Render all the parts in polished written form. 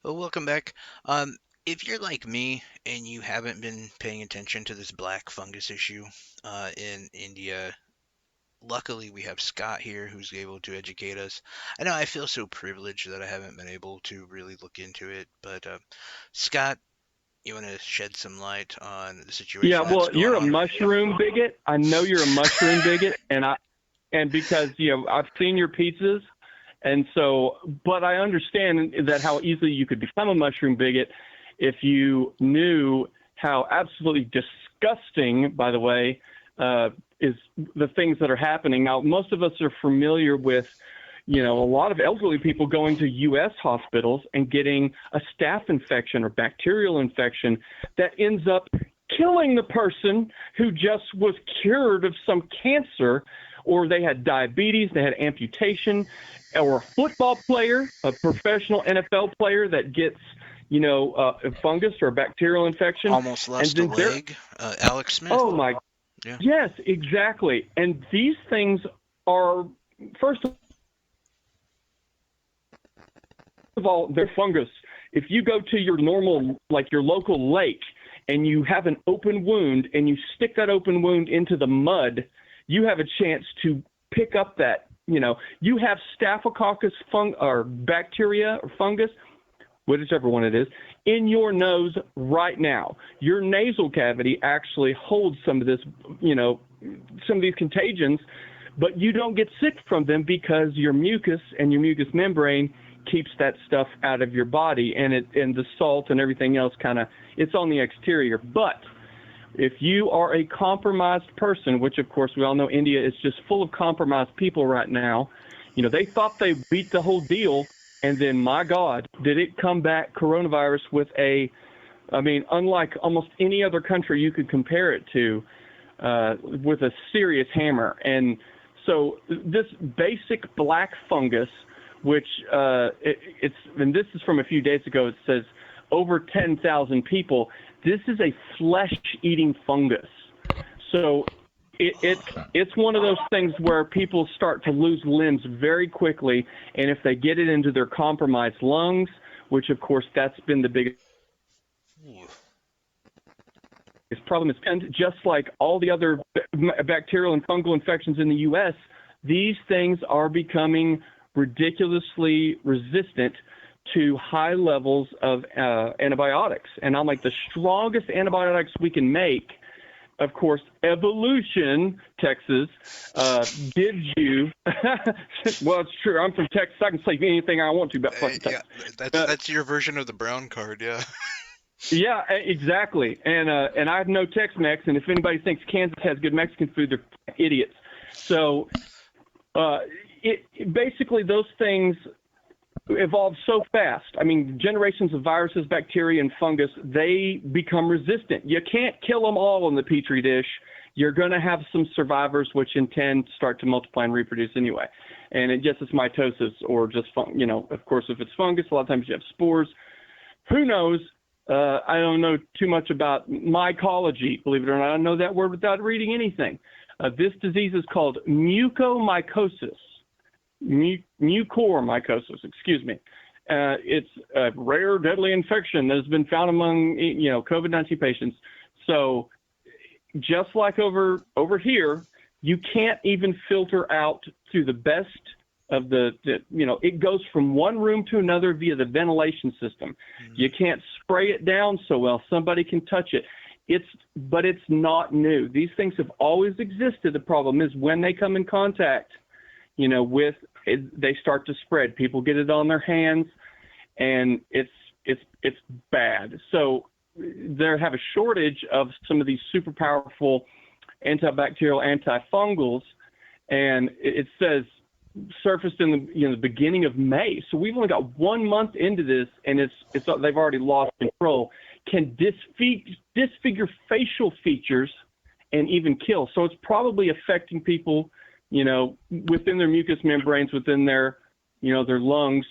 Well, welcome back. If you're like me and you haven't been paying attention to this black fungus issue in India, luckily we have Scott here who's able to educate us. I know I feel so privileged that I haven't been able to really look into it, but Scott, you want to shed some light on the Yeah, situation that's well, going you're a on? mushroom bigot. I know you're a mushroom bigot, and because I've seen your pizzas, and so, but I understand that how easily you could become a mushroom bigot if you knew how absolutely disgusting, by the way, is the things that are happening. Now, most of us are familiar with a lot of elderly people going to U.S. hospitals and getting a staph infection or bacterial infection that ends up killing the person who just was cured of some cancer, or they had diabetes, they had amputation, or a football player, a professional NFL player that gets, a fungus or a bacterial infection, Almost and lost a then leg. Alex Smith. oh my, Yeah. yes, exactly. And these things are, first of all, they're fungus. If you go to your normal, like your local lake, and you have an open wound and you stick that open wound into the mud, you have a chance to pick up that, you have staphylococcus or bacteria or fungus, whichever one it is, in your nose right now. Your nasal cavity actually holds some of this, some of these contagions, but you don't get sick from them because your mucus and your mucous membrane keeps that stuff out of your body, and the salt and everything else it's on the exterior. But if you are a compromised person, which of course we all know India is just full of compromised people right now, they thought they beat the whole deal, and then my God, did it come back coronavirus with unlike almost any other country you could compare it to, with a serious hammer. And so this basic black fungus, which and this is from a few days ago, it says over 10,000 people. This is a flesh-eating fungus. So it's one of those things where people start to lose limbs very quickly, and if they get it into their compromised lungs, which of course that's been the biggest problem, is, and just like all the other bacterial and fungal infections in the U.S., these things are becoming ridiculously resistant to high levels of antibiotics. And I'm like, the strongest antibiotics we can make, of course, evolution, Texas, gives you. Well, it's true. I'm from Texas. I can say anything I want to about fucking Yeah, Texas. that's your version of the brown card. Yeah. Yeah, exactly. And I have no Tex-Mex, and if anybody thinks Kansas has good Mexican food, they're idiots. So basically those things evolve so fast. I mean, generations of viruses, bacteria, and fungus, they become resistant. You can't kill them all in the petri dish. You're going to have some survivors, which in 10 start to multiply and reproduce anyway. And it just is mitosis, or just, of course, if it's fungus, a lot of times you have spores. Who knows? I don't know too much about mycology, believe it or not. I know that word without reading anything. This disease is called mucormycosis. Mucormycosis, excuse me. It's a rare, deadly infection that has been found among, COVID-19 patients. So just like over here, you can't even filter out through the best of it goes from one room to another via the ventilation system. You can't spray it down so well. Somebody can touch it. But it's not new. These things have always existed. The problem is when they come in contact, with it, they start to spread. People get it on their hands, and it's bad. So they have a shortage of some of these super powerful antibacterial, antifungals, and it says surfaced in the beginning of May. So we've only got 1 month into this, and they've already lost control. Can disfigure facial features and even kill. So it's probably affecting people, within their mucous membranes, within their lungs.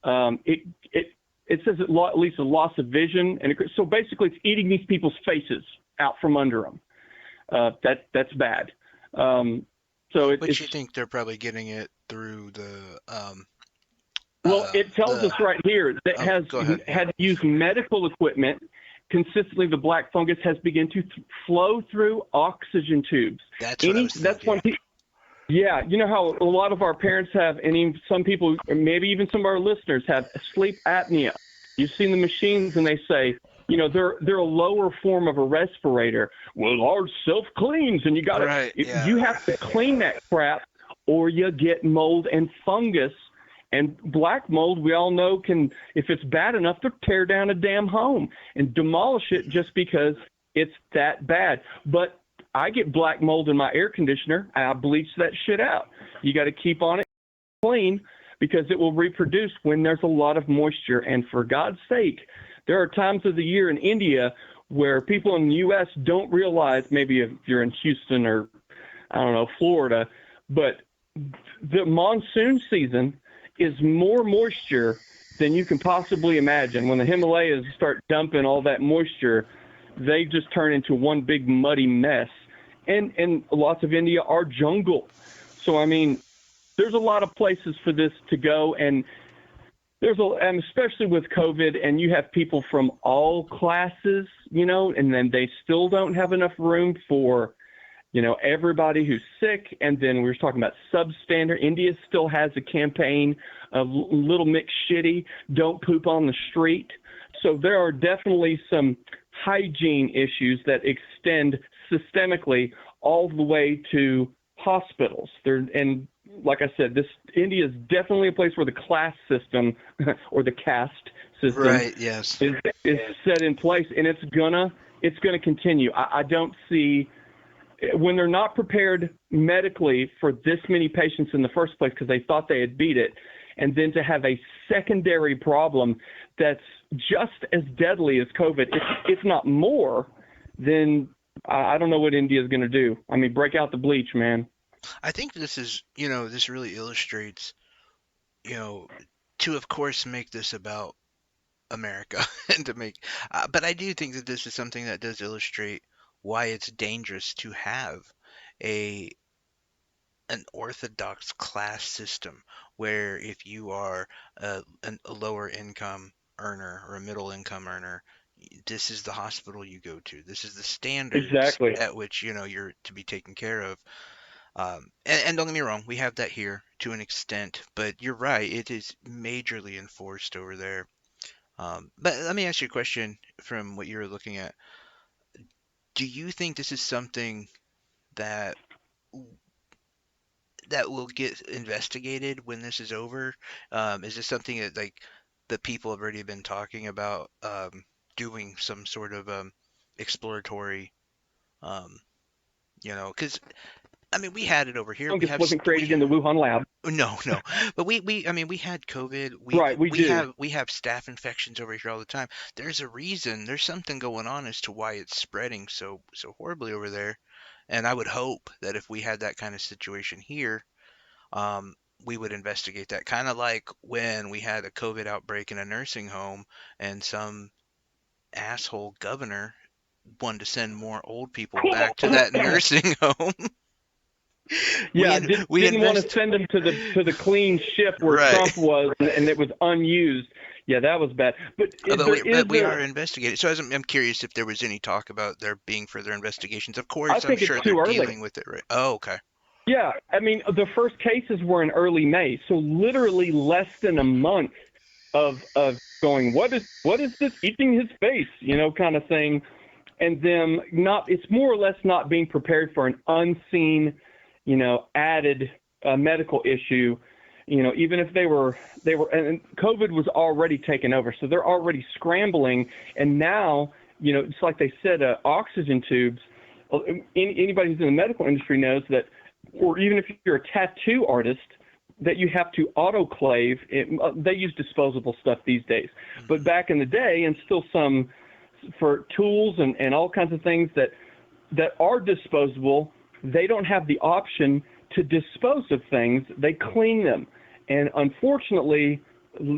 It says at least a loss of vision, and so basically it's eating these people's faces out from under them. That's bad. But you think they're probably getting it through Well, it tells us The right here that Oh, has go ahead. Yeah, had used medical equipment consistently. The black fungus has begun to flow through oxygen tubes. that's what I was That's one. thinking. Yeah, you know how a lot of our parents have, and even some people, or maybe even some of our listeners have sleep apnea. You've seen the machines, and they say, they're a lower form of a respirator. Well, ours self cleans, and Right. you Yeah. have to clean that crap, or you get mold and fungus. And black mold, we all know, can, if it's bad enough, to tear down a damn home and demolish it Hmm. just because it's that bad. But I get black mold in my air conditioner. I bleach that shit out. You got to keep on it clean because it will reproduce when there's a lot of moisture. And for God's sake, there are times of the year in India where people in the U.S. don't realize, maybe if you're in Houston or, I don't know, Florida, but the monsoon season is more moisture than you can possibly imagine. When the Himalayas start dumping all that moisture, they just turn into one big muddy mess. And lots of India are jungle. So I mean, there's a lot of places for this to go, and and especially with COVID, and you have people from all classes, and then they still don't have enough room for everybody who's sick. And then we were talking about substandard. India still has a campaign of Little Mix Shitty, don't poop on the street. So there are definitely some hygiene issues that extend systemically all the way to hospitals. And like I said, India is definitely a place where the class system or the caste system Right. Yes. is set in place, and it's gonna continue. I don't see, when they're not prepared medically for this many patients in the first place because they thought they had beat it, and then to have a secondary problem that's just as deadly as COVID, if not more, then I don't know what India is going to do. I mean, break out the bleach, man. I think this really illustrates, you know, to of course make this about America and to make, but I do think that this is something that does illustrate why it's dangerous to have a an orthodox class system where if you are a lower income earner or a middle income earner, this is the hospital you go to. This is the standards Exactly. at which you're to be taken care of. And don't get me wrong, we have that here to an extent, but you're right, it is majorly enforced over there. But let me ask you a question from what you're looking at. Do you think this is something that that will get investigated when this is over? Is this something that like the people have already been talking about doing some sort of exploratory, um, because I mean we had it over here. We Fungus have wasn't created we in the Wuhan lab. no, no, but we I mean we had COVID. We Right, we we do. have we have staph infections over here all the time. There's a reason. There's something going on as to why it's spreading so horribly over there. And I would hope that if we had that kind of situation here, um, we would investigate that. Kind of like when we had a COVID outbreak in a nursing home and some asshole governor wanted to send more old people back to that nursing home. We Yeah, in, we didn't want to invest send them to the clean ship where right. Trump was, and it was unused. Yeah, that was bad. But But there we is but we are investigating. So I'm curious if there was any talk about there being further investigations. Of I course, I'm think it's sure they're too early. dealing with it, right? Oh, okay. Yeah, I mean, the first cases were in early May, so literally less than a month of going, what is this eating his face, kind of thing, and them not. It's more or less not being prepared for an unseen, added medical issue. Even if they were, and COVID was already taken over, so they're already scrambling, and now, it's like they said, oxygen tubes. Anybody who's in the medical industry knows that, or even if you're a tattoo artist, that you have to autoclave. They use disposable stuff these days, but Hmm. back in the day, and still some for tools and all kinds of things that are disposable, they don't have the option to dispose of things. They clean them, and unfortunately,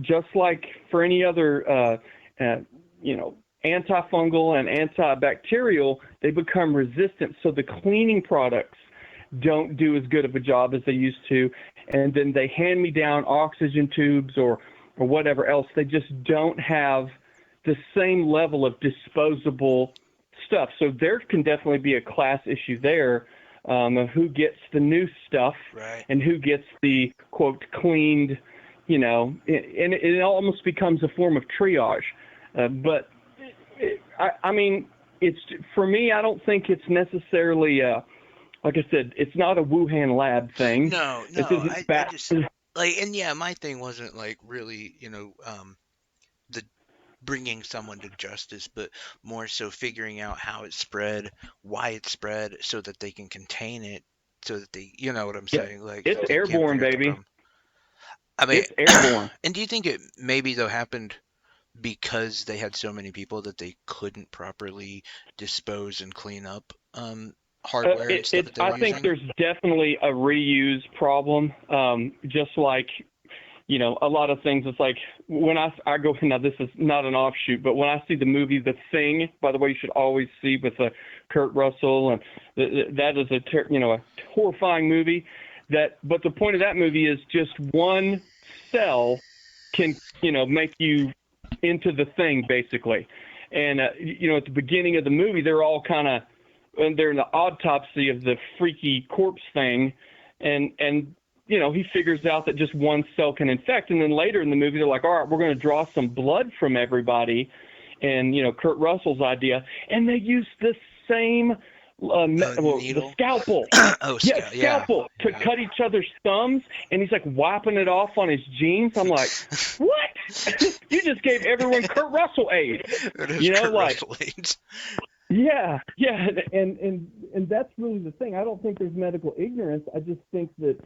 just like for any other, antifungal and antibacterial, they become resistant. So the cleaning products don't do as good of a job as they used to. and then they hand me down oxygen tubes or whatever else. They just don't have the same level of disposable stuff. So there can definitely be a class issue there, of who gets the new stuff Right. and who gets the quote cleaned, and it almost becomes a form of triage. But I mean, it's for me. I don't think it's necessarily, like I said, it's not a Wuhan lab thing. No, This no, isn't I bat. just like, and yeah, my thing wasn't like really, the bringing someone to justice, but more so figuring out how it spread, why it spread, so that they can contain it, so that they, you know what I'm Yeah, saying, like it's they can't airborne, figure out the baby. problem. I mean, It's airborne. and do you think it maybe though happened because they had so many people that they couldn't properly dispose and clean up hardware and stuff that they were I think using? there's definitely a reuse problem. Just like a lot of things. It's like when I go, now this is not an offshoot, but when I see the movie The Thing, by the way, you should always see with Kurt Russell, and that is a horrifying movie. But the point of that movie is just one cell can make you into the thing basically. And at the beginning of the movie, they're all kind of, and they're in the autopsy of the freaky corpse thing, and he figures out that just one cell can infect. And then later in the movie, they're like, all right, we're going to draw some blood from everybody. And, Kurt Russell's idea. And they use the same, Oh, the needle. scalpel. Oh, Yeah, yeah, scalpel to yeah. cut each other's thumbs. And he's like wiping it off on his jeans. I'm like, what? You just gave everyone Kurt Russell aid. It is Kurt Like, Russell AIDS. yeah, and that's really the thing. I don't think there's medical ignorance. I just think that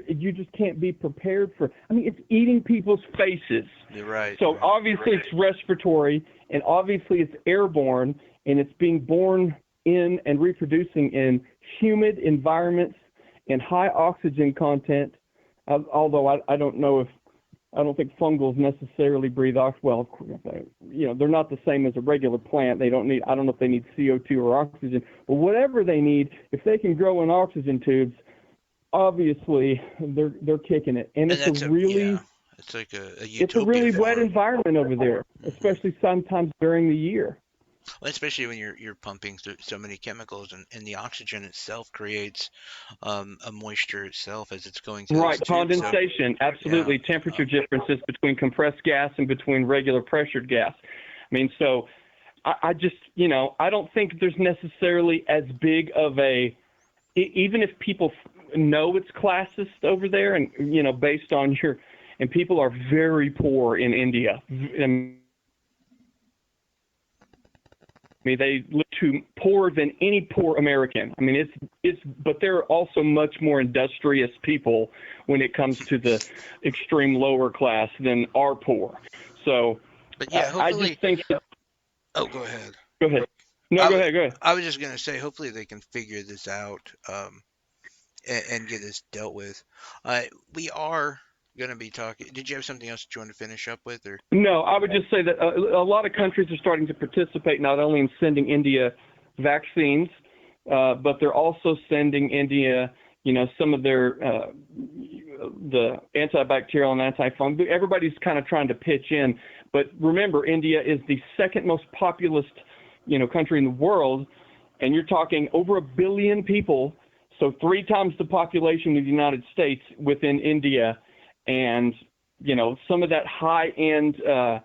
you just can't be prepared for. I mean, it's eating people's faces. You're right. So Right. obviously it's respiratory, and obviously it's airborne, and it's being born in and reproducing in humid environments and high oxygen content. Although I don't know if I don't think fungals necessarily breathe oxygen. Well, they're not the same as a regular plant. They don't need. I don't know if they need CO2 or oxygen, but whatever they need, if they can grow in oxygen tubes, obviously they're kicking it. And And it's a that's really it's like a it's a utopia really wet for them. environment over there, especially sometimes during the year. Well, especially when you're pumping through so many chemicals, and the oxygen itself creates a moisture itself as it's going through those Right, tubes. So condensation, yeah, absolutely. Temperature differences between compressed gas and between regular pressured gas. I mean, so I just, I don't think there's necessarily as big of even if people know it's classist over there, and, based on and people are very poor in India. I mean, they live to poorer than any poor American. I mean, but they're also much more industrious people when it comes to the extreme lower class than our poor. So but yeah, I just hopefully. think, Oh, go ahead. go ahead. No, I go was ahead, go ahead. I was just gonna say, hopefully they can figure this out, and get this dealt with. Uh, we are gonna be talking. Did you have something else that you want to finish up with, or? No, I would just say that a lot of countries are starting to participate not only in sending India vaccines, but they're also sending India, some of their the antibacterial and antifungal. Everybody's kind of trying to pitch in, but remember, India is the second most populous, country in the world, and you're talking over 1 billion people, so 3 times the population of the United States within India, and some of that high-end the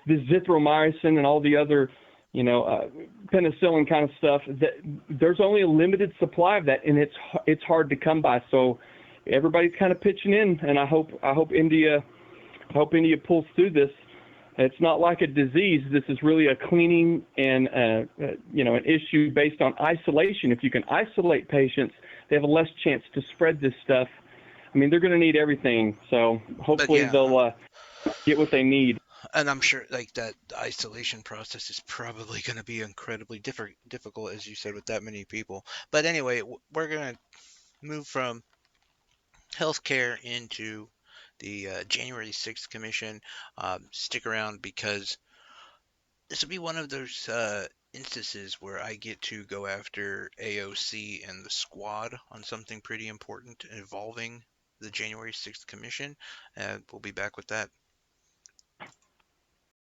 zithromycin and all the other, penicillin kind of stuff. That there's only a limited supply of that, and it's hard to come by. So everybody's kind of pitching in, and I hope India pulls through this. It's not like a disease. This is really a cleaning and an issue based on isolation. If you can isolate patients, they have a less chance to spread this stuff. I mean, they're going to need everything, so But hopefully yeah, they'll get what they need. and I'm sure like that isolation process is probably going to be incredibly difficult, as you said, with that many people. But anyway, we're going to move from healthcare into the January 6th Commission. Stick around because this will be one of those instances where I get to go after AOC and the squad on something pretty important involving the January 6th commission. We'll be back with that.